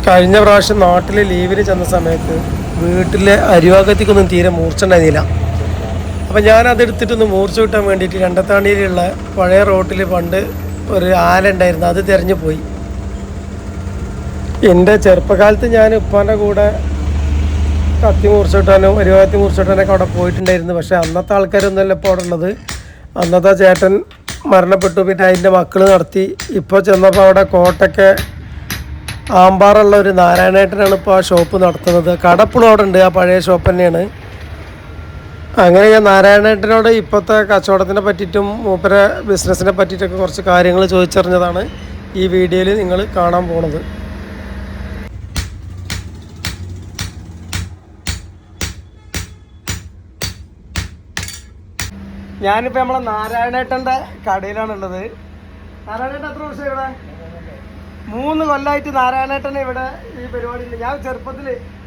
കഴിഞ്ഞ പ്രാവശ്യം നാട്ടിൽ ലീവിന് ചെന്ന സമയത്ത് വീട്ടിലെ അരിവാകത്തിക്കൊന്നും തീരെ മൂർച്ച ഉണ്ടായിരുന്നില്ല. അപ്പം ഞാനതെടുത്തിട്ടൊന്ന് മൂർച്ച കിട്ടാൻ വേണ്ടിയിട്ട് രണ്ടത്താണിയിലുള്ള പഴയ റോട്ടിൽ പണ്ട് ഒരു ആല ഉണ്ടായിരുന്നു, അത് തിരഞ്ഞു പോയി. എൻ്റെ ചെറുപ്പകാലത്ത് ഞാൻ ഉപ്പാൻ്റെ കൂടെ കത്തി മൂർച്ച കിട്ടാനും അരിവാകത്തി മൂർച്ച കിട്ടാനൊക്കെ അവിടെ പോയിട്ടുണ്ടായിരുന്നു. പക്ഷേ അന്നത്തെ ആൾക്കാരൊന്നുമല്ല ഇപ്പോൾ അവിടെ ഉള്ളത്. അന്നത്തെ ചേട്ടൻ മരണപ്പെട്ടു, പിന്നെ അതിൻ്റെ മക്കൾ നടത്തി. ഇപ്പോൾ ചെന്നപ്പോൾ അവിടെ കോട്ടയ്ക്ക് ആമ്പാറുള്ള ഒരു നാരായണേട്ടനാണ് ഇപ്പോൾ ആ ഷോപ്പ് നടത്തുന്നത്. കടപ്പുളം അവിടെ ഉണ്ട്, ആ പഴയ ഷോപ്പ് തന്നെയാണ്. അങ്ങനെ ഞാൻ നാരായണേട്ടനോട് ഇപ്പോഴത്തെ കച്ചവടത്തിനെ പറ്റിയിട്ടും മൂപ്പരെ ബിസിനസ്സിനെ പറ്റിയിട്ടൊക്കെ കുറച്ച് കാര്യങ്ങൾ ചോദിച്ചറിഞ്ഞതാണ് ഈ വീഡിയോയിൽ നിങ്ങൾ കാണാൻ പോണത്. ഞാനിപ്പോൾ നമ്മളെ നാരായണേട്ടൻ്റെ കടയിലാണുള്ളത്. നാരായണേട്ടൻ എത്ര വർഷം ഇവിടെ? 3 കൊല്ലമായിട്ട് നാരായണേട്ടനെ ഇവിടെ ഈ പരിപാടിയുണ്ട്. ഞാൻ ചെറുപ്പത്തിൽ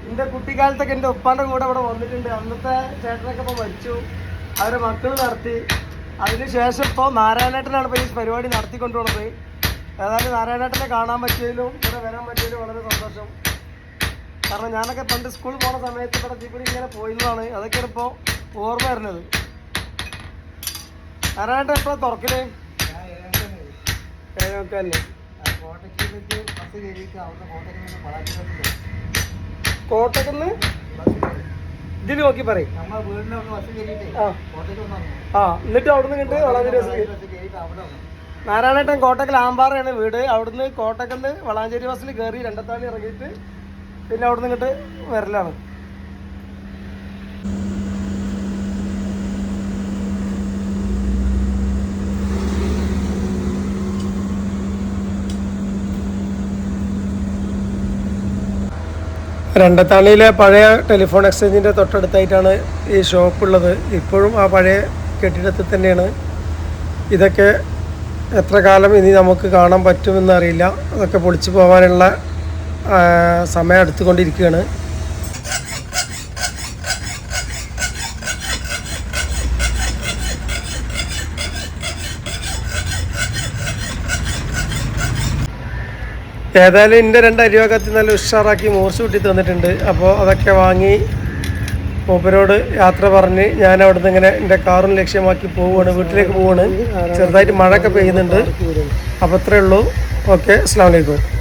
എൻ്റെ കുട്ടിക്കാലത്തൊക്കെ എൻ്റെ ഉപ്പാൻ്റെ കൂടെ ഇവിടെ വന്നിട്ടുണ്ട്. അന്നത്തെ ചേട്ടനൊക്കെ ഇപ്പോൾ മരിച്ചു, അവരെ മക്കൾ നടത്തി. അതിനുശേഷം ഇപ്പോൾ നാരായണേട്ടനാണ് ഇപ്പോൾ ഈ പരിപാടി നടത്തിക്കൊണ്ടുപോകുന്നത്. ഏതായാലും നാരായണേട്ടനെ കാണാൻ പറ്റിയതിലും ഇവിടെ വരാൻ പറ്റിയതിലും വളരെ സന്തോഷം. കാരണം ഞാനൊക്കെ പണ്ട് സ്കൂളിൽ പോകുന്ന സമയത്ത് ഇവിടെ ഇവിടെ ഇങ്ങനെ പോയിരുന്നതാണ്. അതൊക്കെയാണ് ഇപ്പോൾ ഓർമ്മ വരുന്നത്. നാരായണേട്ടൻ എപ്പോഴാണ് തുറക്കല്? 7:30. കോട്ടക്കുന്ന് ഇതിന് നോക്കി പറയും. എന്നിട്ട് അവിടുന്ന് കിട്ട് വളാഞ്ചേരി ബസ്സിൽ. നാരായണേട്ടൻ കോട്ടക്കൽ ആമ്പാറയാണ് വീട്. അവിടുന്ന് കോട്ടക്കല് വളാഞ്ചേരി ബസ്സിൽ കയറി രണ്ടത്താണി ഇറങ്ങിയിട്ട് പിന്നെ അവിടുന്ന് ഇങ്ങോട്ട് വരലാണ്. രണ്ടത്താണിയിലെ പഴയ ടെലിഫോൺ എക്സ്ചേഞ്ചിൻ്റെ തൊട്ടടുത്തായിട്ടാണ് ഈ ഷോപ്പുള്ളത്. ഇപ്പോഴും ആ പഴയ കെട്ടിടത്തിൽ തന്നെയാണ്. ഇതൊക്കെ എത്ര കാലം ഇനി നമുക്ക് കാണാൻ പറ്റുമെന്നറിയില്ല. അതൊക്കെ പൊളിച്ചു പോകാനുള്ള സമയം അടുത്തുകൊണ്ടിരിക്കുകയാണ്. ഏതായാലും എൻ്റെ 2 അരിവാകത്തി നല്ല ഉഷാറാക്കി മൂർച്ച കൂട്ടി തന്നിട്ടുണ്ട്. അപ്പോൾ അതൊക്കെ വാങ്ങി മൂപ്പരോട് യാത്ര പറഞ്ഞ് ഞാൻ അവിടെ നിന്ന് ഇങ്ങനെ എൻ്റെ കാറും ലക്ഷ്യമാക്കി പോവുകയാണ്, വീട്ടിലേക്ക് പോവുകയാണ്. ചെറുതായിട്ട് മഴയൊക്കെ പെയ്യുന്നുണ്ട്. അപ്പോൾ അത്രയേ ഉള്ളൂ. ഓക്കെ, അസ്സലാമു അലൈക്കും.